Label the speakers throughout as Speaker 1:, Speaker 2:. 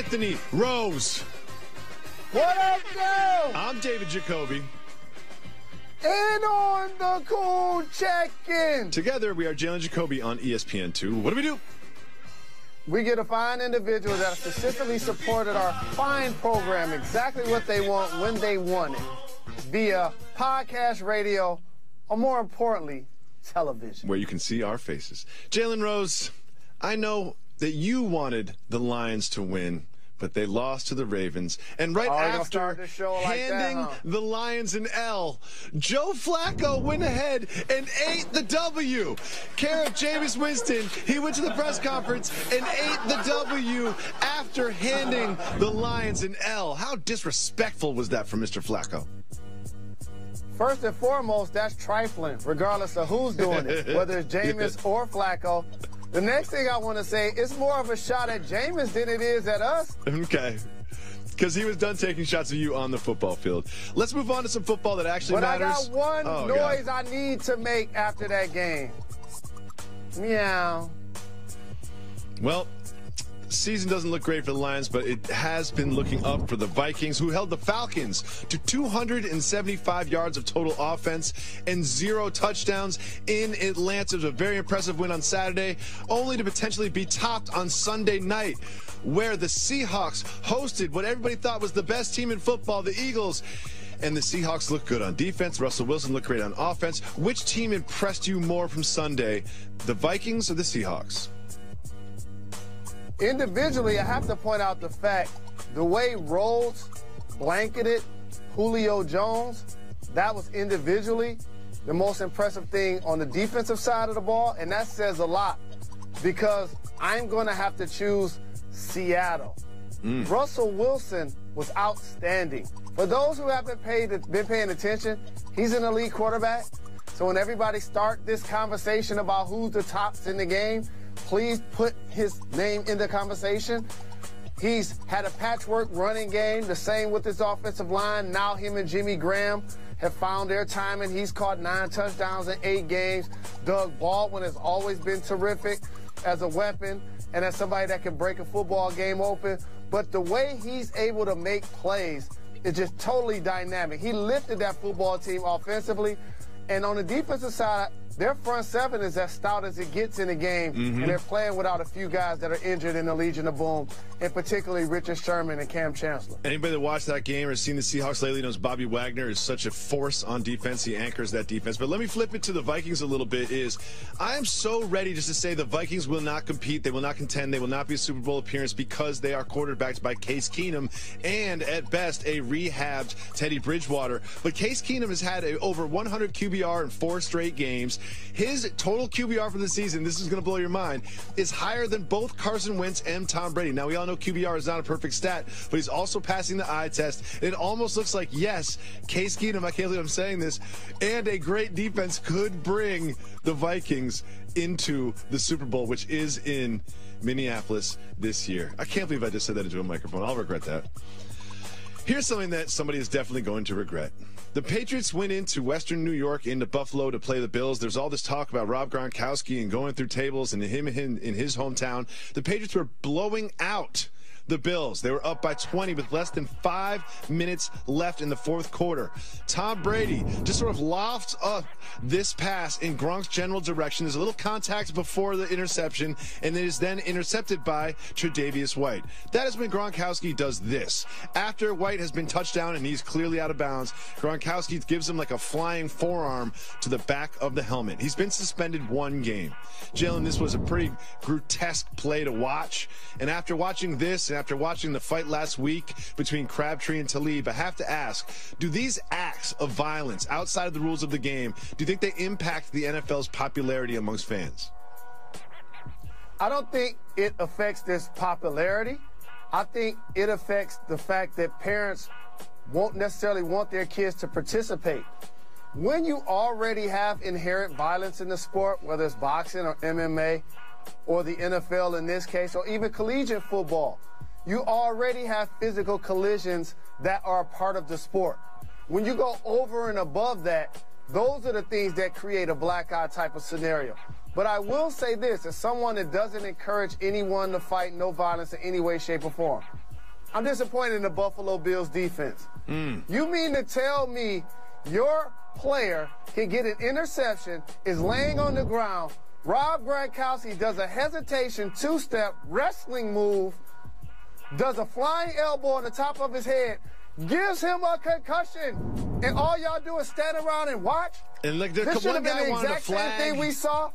Speaker 1: Anthony Rose.
Speaker 2: What up, girl?
Speaker 1: I'm David Jacoby.
Speaker 2: And on the cool check-in.
Speaker 1: Together, we are Jalen Jacoby on ESPN2. What do?
Speaker 2: We get to find individuals that specifically supported our fine program, exactly what they want, when they want it, via podcast, radio, or more importantly, television.
Speaker 1: Where you can see our faces. Jalen Rose, I know that you wanted the Lions to win, but they lost to the Ravens. And right after handing the Lions an L, Joe Flacco went ahead and ate the W. Care of Jameis Winston, he went to the press conference and ate the W after handing the Lions an L. How disrespectful was that from Mr. Flacco?
Speaker 2: First and foremost, that's trifling, regardless of who's doing it, whether it's Jameis or Flacco. The next thing I want to say, it's more of a shot at Jameis than it is at us.
Speaker 1: Okay. Because he was done taking shots at you on the football field. Let's move on to some football that actually matters.
Speaker 2: But I got one noise I need to make after that game. Meow.
Speaker 1: Well, season doesn't look great for the Lions, but it has been looking up for the Vikings, who held the Falcons to 275 yards of total offense and 0 touchdowns in Atlanta. It was a very impressive win on Saturday, only to potentially be topped on Sunday night, where the Seahawks hosted what everybody thought was the best team in football, the Eagles. And the Seahawks look good on defense. Russell Wilson looked great on offense. Which team impressed you more from Sunday, the Vikings or the Seahawks?
Speaker 2: Individually, I have to point out the fact, the way Rhodes blanketed Julio Jones, that was individually the most impressive thing on the defensive side of the ball, and that says a lot because I'm going to have to choose Seattle. Russell Wilson was outstanding. For those who haven't been paying attention, he's an elite quarterback. So when everybody start this conversation about who's the tops in the game, please put his name in the conversation. He's had a patchwork running game, the same with his offensive line. Now him and Jimmy Graham have found their time, and he's caught 9 touchdowns in 8 games. Doug Baldwin has always been terrific as a weapon and as somebody that can break a football game open. But the way he's able to make plays is just totally dynamic. He lifted that football team offensively. And on the defensive side, their front seven is as stout as it gets in the game, and they're playing without a few guys that are injured in the Legion of Boom, and particularly Richard Sherman and Cam Chancellor.
Speaker 1: Anybody that watched that game or seen the Seahawks lately knows Bobby Wagner is such a force on defense. He anchors that defense. But let me flip it to the Vikings a little bit. I am so ready just to say the Vikings will not compete. They will not contend. They will not be a Super Bowl appearance because they are quarterbacked by Case Keenum and, at best, a rehabbed Teddy Bridgewater. But Case Keenum has had over 100 QBR in 4 straight games. His total QBR for the season, this is going to blow your mind, is higher than both Carson Wentz and Tom Brady. Now, we all know QBR is not a perfect stat, but he's also passing the eye test. It almost looks like, yes, Case Keenum, I can't believe I'm saying this, and a great defense could bring the Vikings into the Super Bowl, which is in Minneapolis this year. I can't believe I just said that into a microphone. I'll regret that. Here's something that somebody is definitely going to regret. The Patriots went into Western New York, into Buffalo, to play the Bills. There's all this talk about Rob Gronkowski and going through tables and him in his hometown. The Patriots were blowing out the Bills. They were up by 20 with less than 5 minutes left in the 4th quarter. Tom Brady just sort of lofts up this pass in Gronk's general direction. There's a little contact before the interception, and it is then intercepted by Tre'Davious White. That is when Gronkowski does this. After White has been touched down and he's clearly out of bounds, Gronkowski gives him like a flying forearm to the back of the helmet. He's been suspended 1 game. Jalen, this was a pretty grotesque play to watch, and after watching this and after watching the fight last week between Crabtree and Talib, I have to ask, do these acts of violence outside of the rules of the game, do you think they impact the NFL's popularity amongst fans?
Speaker 2: I don't think it affects this popularity. I think it affects the fact that parents won't necessarily want their kids to participate. When you already have inherent violence in the sport, whether it's boxing or MMA or the NFL in this case, or even collegiate football, you already have physical collisions that are a part of the sport. When you go over and above that, those are the things that create a black eye type of scenario. But I will say this, as someone that doesn't encourage anyone to fight no violence in any way, shape, or form, I'm disappointed in the Buffalo Bills defense. You mean to tell me your player can get an interception, is laying on the ground, Rob Gronkowski does a hesitation two-step wrestling move, does a flying elbow on the top of his head, gives him a concussion, and all y'all do is stand around and watch?
Speaker 1: And like,
Speaker 2: this should have been the exact
Speaker 1: same
Speaker 2: thing we saw.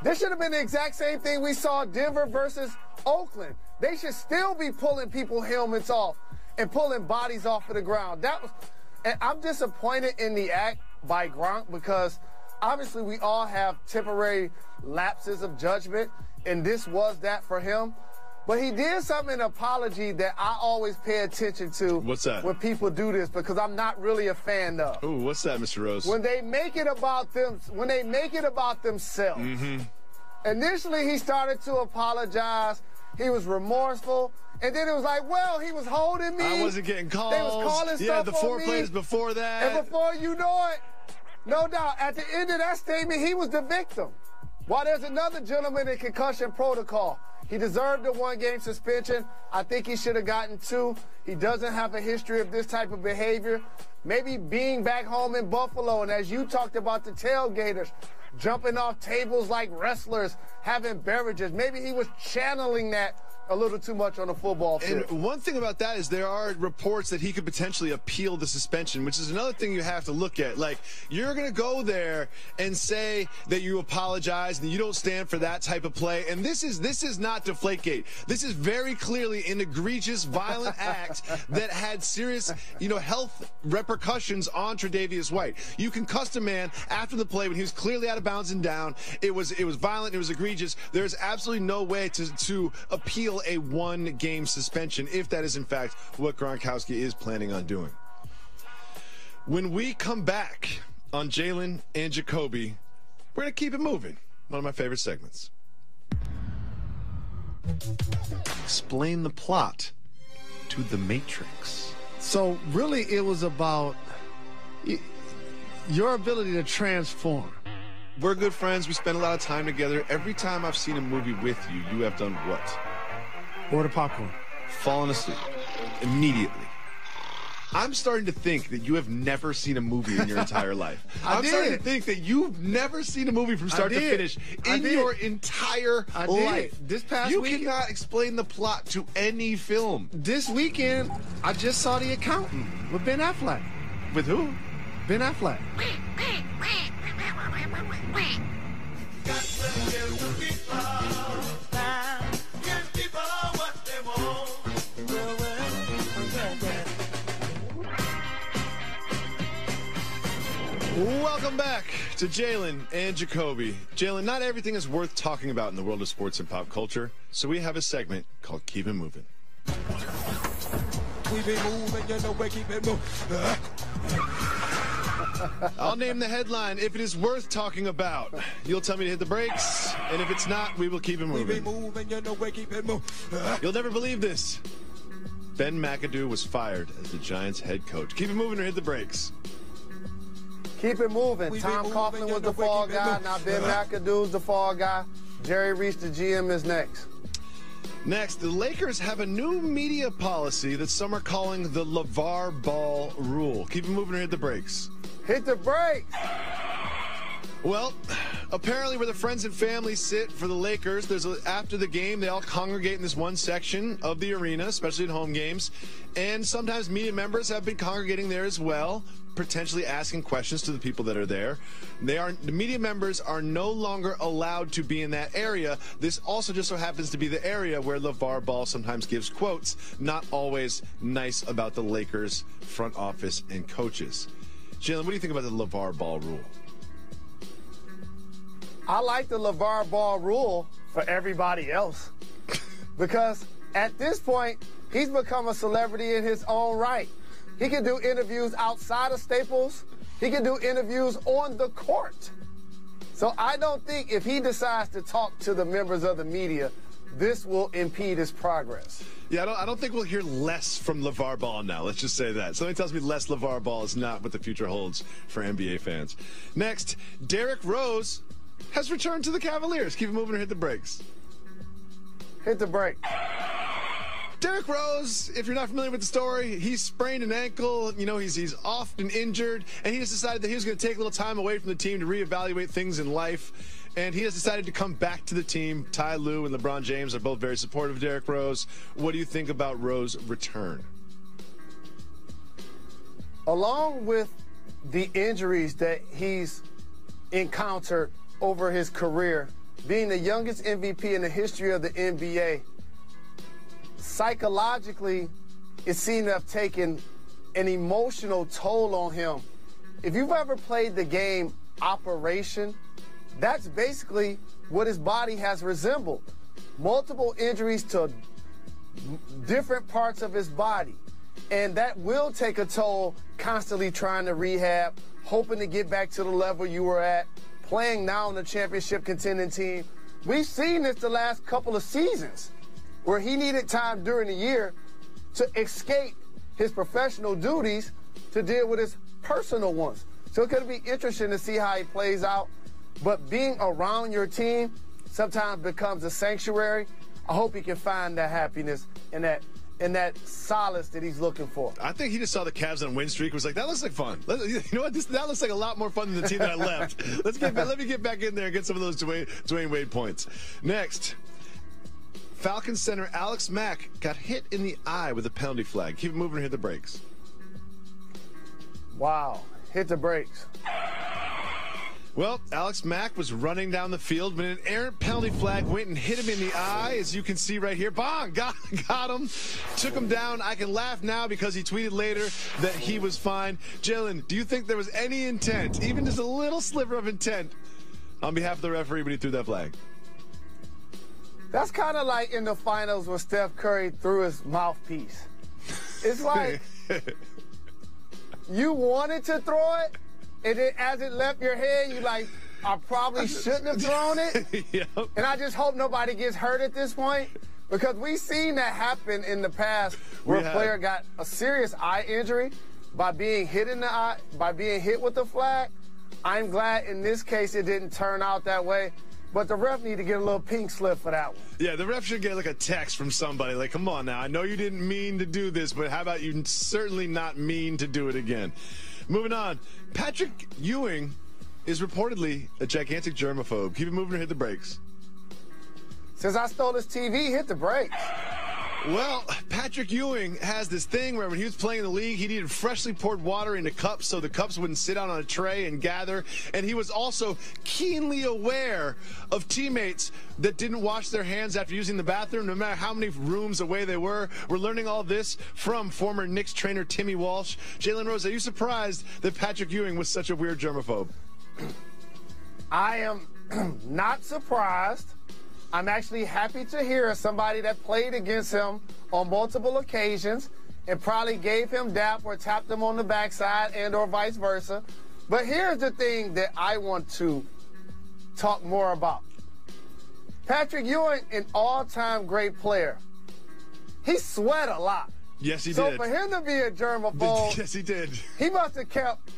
Speaker 2: This should have been the exact same thing we saw Denver versus Oakland. They should still be pulling people's helmets off and pulling bodies off of the ground. And I'm disappointed in the act by Gronk because obviously we all have temporary lapses of judgment, and this was that for him. But he did something, an apology that I always pay attention to.
Speaker 1: What's that?
Speaker 2: When people do this, because I'm not really a fan of.
Speaker 1: Ooh, what's that, Mr. Rose?
Speaker 2: When they make it about them, when they make it about themselves. Initially, he started to apologize. He was remorseful. And then it was like, well, he was holding me.
Speaker 1: I wasn't getting calls.
Speaker 2: They was calling stuff
Speaker 1: Yeah, the 4
Speaker 2: on me.
Speaker 1: plays before that.
Speaker 2: And before you know it, no doubt, at the end of that statement, he was the victim. While there's another gentleman in concussion protocol. He deserved a 1-game suspension. I think he should have gotten 2. He doesn't have a history of this type of behavior. Maybe being back home in Buffalo, and as you talked about the tailgaters, jumping off tables like wrestlers, having beverages. Maybe he was channeling that a little too much on the football field.
Speaker 1: And one thing about that is there are reports that he could potentially appeal the suspension, which is another thing you have to look at. Like, you're going to go there and say that you apologize and you don't stand for that type of play. And this is not Deflategate. This is very clearly an egregious, violent act that had serious, health repercussions on Tre'Davious White. You can cuss a man after the play when he was clearly out of bounds and down. It was violent. It was egregious. There's absolutely no way to appeal a 1-game suspension if that is in fact what Gronkowski is planning on doing. When we come back on Jalen and Jacoby, we're going to keep it moving. One of my favorite segments. Explain the plot to The Matrix.
Speaker 3: So really it was about your ability to transform.
Speaker 1: We're good friends. We spend a lot of time together. Every time I've seen a movie with you, you have done what?
Speaker 3: Order popcorn.
Speaker 1: Fallen asleep. Immediately. I'm starting to think that you have never seen a movie in your entire life. I'm starting to think that you've never seen a movie from start to finish in your entire life.
Speaker 3: This past
Speaker 1: you
Speaker 3: weekend,
Speaker 1: cannot explain the plot to any film.
Speaker 3: This weekend, I just saw The Accountant with Ben Affleck.
Speaker 1: With who?
Speaker 3: Ben Affleck.
Speaker 1: Welcome back to Jalen and Jacoby. Jalen, not everything is worth talking about in the world of sports and pop culture, so we have a segment called Keep It Moving.
Speaker 4: We be moving, we keep it moving.
Speaker 1: I'll name the headline if it is worth talking about. You'll tell me to hit the brakes, and if it's not, we will keep it moving.
Speaker 4: We be moving, we keep it moving.
Speaker 1: You'll never believe this. Ben McAdoo was fired as the Giants head coach. Keep it moving or hit the brakes.
Speaker 2: Keep it moving. Tom Coughlin was the fall guy. Now Ben McAdoo's the fall guy. Jerry Reese, the GM, is next.
Speaker 1: Next, the Lakers have a new media policy that some are calling the LeVar Ball rule. Keep it moving or hit the brakes.
Speaker 2: Hit the brakes.
Speaker 1: Well, apparently where the friends and family sit for the Lakers, after the game, they all congregate in this one section of the arena, especially at home games. And sometimes media members have been congregating there as well, potentially asking questions to the people that are there. The media members are no longer allowed to be in that area. This also just so happens to be the area where LeVar Ball sometimes gives quotes, not always nice about the Lakers front office and coaches. Jalen, what do you think about the LeVar Ball rule?
Speaker 2: I like the LeVar Ball rule for everybody else because at this point, he's become a celebrity in his own right. He can do interviews outside of Staples. He can do interviews on the court. So I don't think if he decides to talk to the members of the media, this will impede his progress.
Speaker 1: Yeah, I don't think we'll hear less from LeVar Ball now. Let's just say that. Something tells me less LeVar Ball is not what the future holds for NBA fans. Next, Derrick Rose has returned to the Cavaliers. Keep it moving or hit the brakes.
Speaker 2: Hit the brake.
Speaker 1: Derrick Rose, if you're not familiar with the story, he sprained an ankle. You know, he's often injured, and he just decided that he was going to take a little time away from the team to reevaluate things in life. And he has decided to come back to the team. Ty Lue and LeBron James are both very supportive of Derrick Rose. What do you think about Rose's return?
Speaker 2: Along with the injuries that he's encountered over his career, being the youngest MVP in the history of the NBA, psychologically, it seemed to have taken an emotional toll on him. If you've ever played the game Operation, that's basically what his body has resembled. Multiple injuries to different parts of his body. And that will take a toll, constantly trying to rehab, hoping to get back to the level you were at, playing now on the championship contending team. We've seen this the last couple of seasons, where he needed time during the year to escape his professional duties to deal with his personal ones. So it's going to be interesting to see how he plays out. But being around your team sometimes becomes a sanctuary. I hope he can find that happiness and that solace that he's looking for.
Speaker 1: I think he just saw the Cavs on win streak. Was like, that looks like fun. You know what? That looks like a lot more fun than the team that I left. Let me get back in there and get some of those Dwayne Wade points. Next, Falcons center Alex Mack got hit in the eye with a penalty flag. Keep it moving and hit the brakes.
Speaker 2: Wow. Hit the brakes.
Speaker 1: Well, Alex Mack was running down the field, but an errant penalty flag went and hit him in the eye, as you can see right here. Bang! Got him. Took him down. I can laugh now because he tweeted later that he was fine. Jalen, do you think there was any intent, even just a little sliver of intent, on behalf of the referee when he threw that flag?
Speaker 2: That's kind of like in the finals when Steph Curry threw his mouthpiece. It's like you wanted to throw it, and then as it left your head, you like, I probably shouldn't have thrown it.
Speaker 1: Yep.
Speaker 2: And I just hope nobody gets hurt at this point, because we've seen that happen in the past where a player got a serious eye injury by being hit in the eye, by being hit with the flag. I'm glad in this case it didn't turn out that way. But the ref need to get a little pink slip for that one.
Speaker 1: Yeah, the ref should get like a text from somebody like, come on now, I know you didn't mean to do this, but how about you certainly not mean to do it again? Moving on, Patrick Ewing is reportedly a gigantic germaphobe. Keep it moving or hit the brakes.
Speaker 2: Since I stole his TV, hit the brakes.
Speaker 1: Well, Patrick Ewing has this thing where when he was playing in the league, he needed freshly poured water into cups so the cups wouldn't sit out on a tray and gather. And he was also keenly aware of teammates that didn't wash their hands after using the bathroom, no matter how many rooms away they were. We're learning all this from former Knicks trainer Timmy Walsh. Jalen Rose, are you surprised that Patrick Ewing was such a weird germaphobe?
Speaker 2: I am not surprised. I'm actually happy to hear somebody that played against him on multiple occasions and probably gave him dap or tapped him on the backside and or vice versa. But here's the thing that I want to talk more about. Patrick Ewing, an all-time great player. He sweat a lot.
Speaker 1: Yes, he did.
Speaker 2: So for him to be a germaphobe,
Speaker 1: yes, he did.
Speaker 2: He must have kept.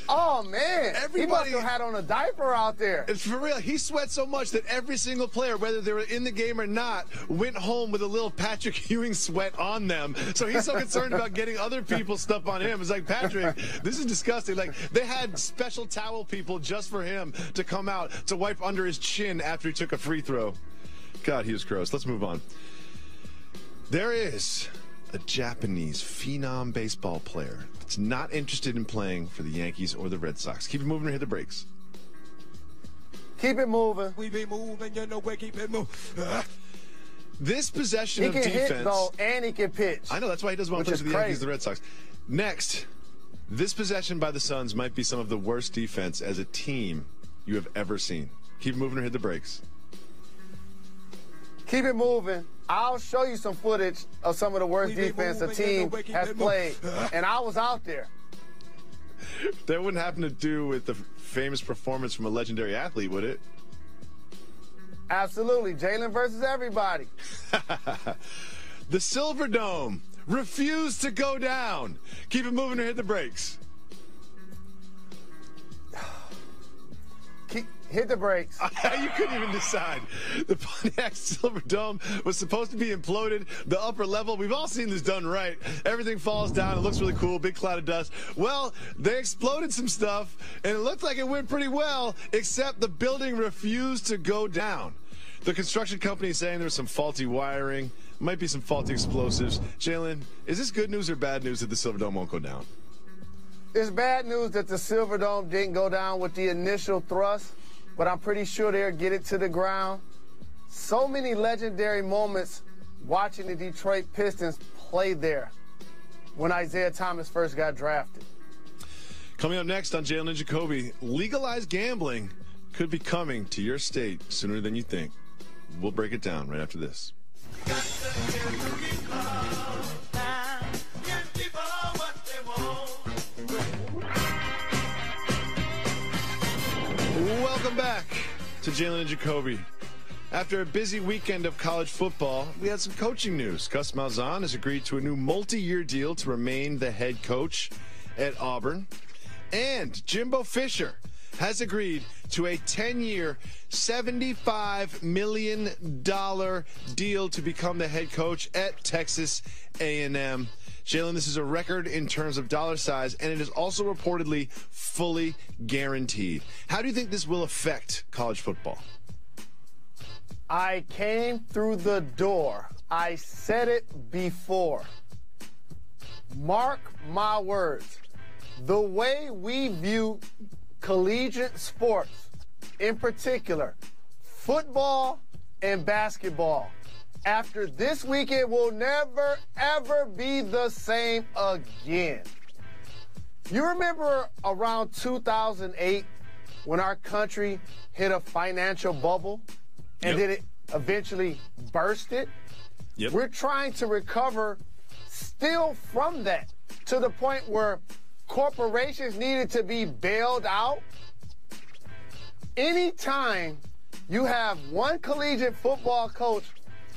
Speaker 2: Oh, man. He must have had on a diaper out there.
Speaker 1: It's for real. He sweat so much that every single player, whether they were in the game or not, went home with a little Patrick Ewing sweat on them. So he's so concerned about getting other people's stuff on him. It's like, Patrick, this is disgusting. Like, they had special towel people just for him to come out to wipe under his chin after he took a free throw. God, he was gross. Let's move on. There is a Japanese phenom baseball player that's not interested in playing for the Yankees or the Red Sox. Keep it moving or hit the brakes.
Speaker 2: Keep it moving.
Speaker 4: We be moving, you know, we keep it moving.
Speaker 1: This possession of defense.
Speaker 2: He can hit, though, and he can pitch.
Speaker 1: I know, that's why he doesn't want to play for the Yankees or the Red Sox. Next, this possession by the Suns might be some of the worst defense as a team you have ever seen. Keep moving or hit the brakes.
Speaker 2: Keep it moving. I'll show you some footage of some of the worst defense a team has played, and I was out there.
Speaker 1: That wouldn't happen to do with the famous performance from a legendary athlete, would it?
Speaker 2: Absolutely. Jalen versus everybody.
Speaker 1: The Silver Dome refused to go down. Keep it moving or hit the brakes.
Speaker 2: Hit the brakes.
Speaker 1: You couldn't even decide. The Pontiac Silverdome was supposed to be imploded. The upper level, we've all seen this done right. Everything falls down. It looks really cool. Big cloud of dust. Well, they exploded some stuff, and it looked like it went pretty well, except the building refused to go down. The construction company is saying there was some faulty wiring, might be some faulty explosives. Jalen, is this good news or bad news that the Silverdome won't go down?
Speaker 2: It's bad news that the Silverdome didn't go down with the initial thrust, but I'm pretty sure they'll get it to the ground. So many legendary moments watching the Detroit Pistons play there when Isaiah Thomas first got drafted.
Speaker 1: Coming up next on Jalen Jacoby, legalized gambling could be coming to your state sooner than you think. We'll break it down right after this. Welcome back to Jalen and Jacoby. After a busy weekend of college football, we had some coaching news. Gus Malzahn has agreed to a new multi-year deal to remain the head coach at Auburn. And Jimbo Fisher has agreed to a 10-year, $75 million deal to become the head coach at Texas A&M. Jalen, this is a record in terms of dollar size, and it is also reportedly fully guaranteed. How do you think this will affect college football?
Speaker 2: I came through the door. I said it before. Mark my words. The way we view collegiate sports, in particular, football and basketball, after this weekend will never, ever be the same again. You remember around 2008 when our country hit a financial bubble and then it eventually bursted?
Speaker 1: Yep.
Speaker 2: We're trying to recover still from that to the point where corporations needed to be bailed out. Anytime you have one collegiate football coach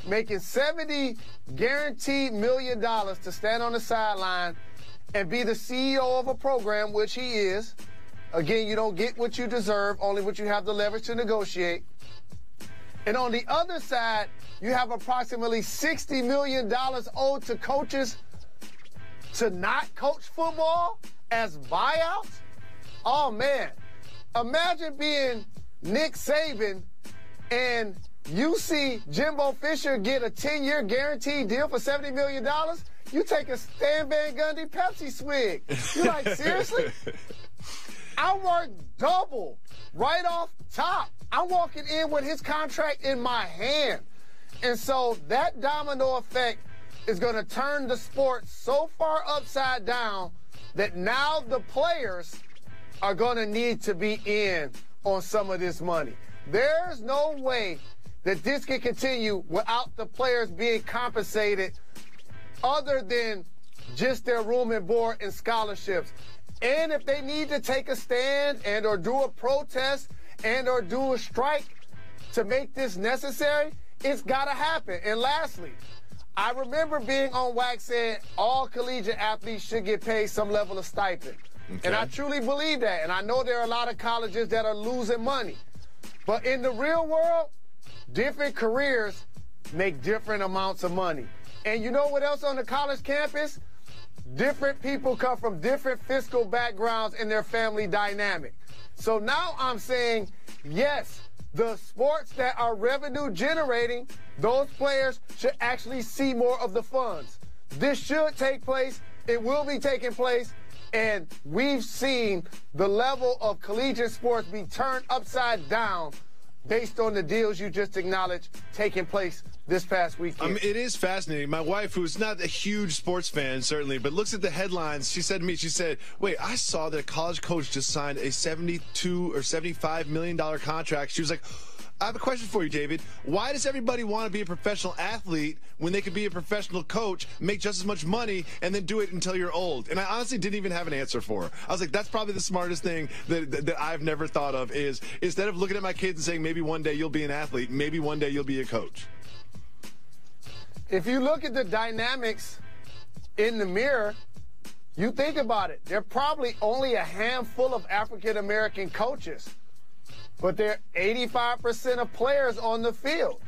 Speaker 2: making $70 guaranteed million to stand on the sideline and be the CEO of a program, which he is. Again, you don't get what you deserve, only what you have the leverage to negotiate. And on the other side, you have approximately $60 million owed to coaches to not coach football as buyouts. Oh, man. Imagine being Nick Saban and you see Jimbo Fisher get a 10-year guaranteed deal for $70 million. You take a Stan Van Gundy Pepsi swig. You're like, seriously? I work double right off top. I'm walking in with his contract in my hand. And so that domino effect is going to turn the sport so far upside down that now the players are going to need to be in on some of this money. There's no way that this can continue without the players being compensated other than just their room and board and scholarships. And if they need to take a stand and or do a protest and or do a strike to make this necessary, it's got to happen. And lastly, I remember being on wax saying all collegiate athletes should get paid some level of stipend. Okay. And I truly believe that. And I know there are a lot of colleges that are losing money. But in the real world, different careers make different amounts of money. And you know what else on the college campus? Different people come from different fiscal backgrounds in their family dynamic. So now I'm saying, yes, the sports that are revenue generating, those players should actually see more of the funds. This should take place. It will be taking place. And we've seen the level of collegiate sports be turned upside down based on the deals you just acknowledged taking place this past weekend.
Speaker 1: It is fascinating. My wife, who's not a huge sports fan, certainly, but looks at the headlines, she said to me, wait, I saw that a college coach just signed a $72 or $75 million contract. She was like, I have a question for you, David. Why does everybody want to be a professional athlete when they could be a professional coach, make just as much money, and then do it until you're old? And I honestly didn't even have an answer for her. I was like, that's probably the smartest thing that I've never thought of is instead of looking at my kids and saying maybe one day you'll be an athlete, maybe one day you'll be a coach.
Speaker 2: If you look at the dynamics in the mirror, you think about it. There are probably only a handful of African-American coaches. but they're 85% of players on the field.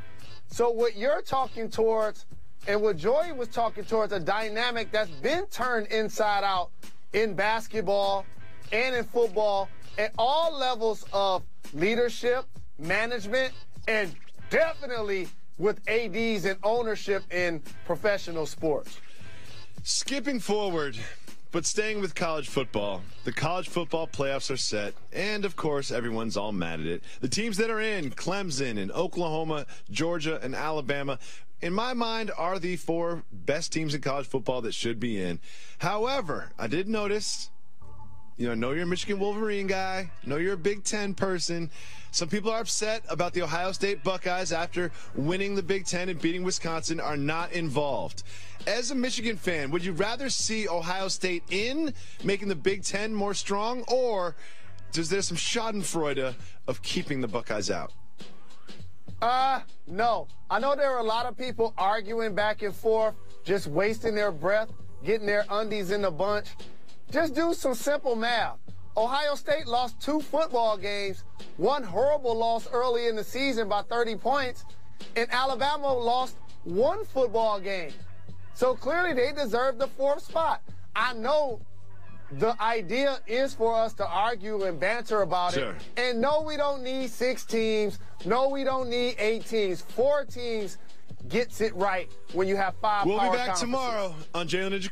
Speaker 2: So what you're talking towards and what Joey was talking towards, a dynamic that's been turned inside out in basketball and in football at all levels of leadership, management, and definitely with ADs and ownership in professional sports.
Speaker 1: Skipping forward, but staying with college football, the college football playoffs are set, and of course, everyone's all mad at it. The teams that are in, Clemson and Oklahoma, Georgia, and Alabama, in my mind, are the 4 best teams in college football that should be in. However, I did notice, I know you're a Michigan Wolverine guy, I know you're a Big Ten person. Some people are upset about the Ohio State Buckeyes after winning the Big Ten and beating Wisconsin are not involved. As a Michigan fan, would you rather see Ohio State in, making the Big Ten more strong, or is there some schadenfreude of keeping the Buckeyes out?
Speaker 2: No. I know there are a lot of people arguing back and forth, just wasting their breath, getting their undies in a bunch. Just do some simple math. Ohio State lost 2 football games, one horrible loss early in the season by 30 points, and Alabama lost 1 football game. So clearly they deserve the 4th spot. I know the idea is for us to argue and banter about it. And no, we don't need 6 teams. No, we don't need 8 teams. 4 teams gets it right when you have 5 power conferences.
Speaker 1: We'll be back tomorrow on Jalen Jacoby.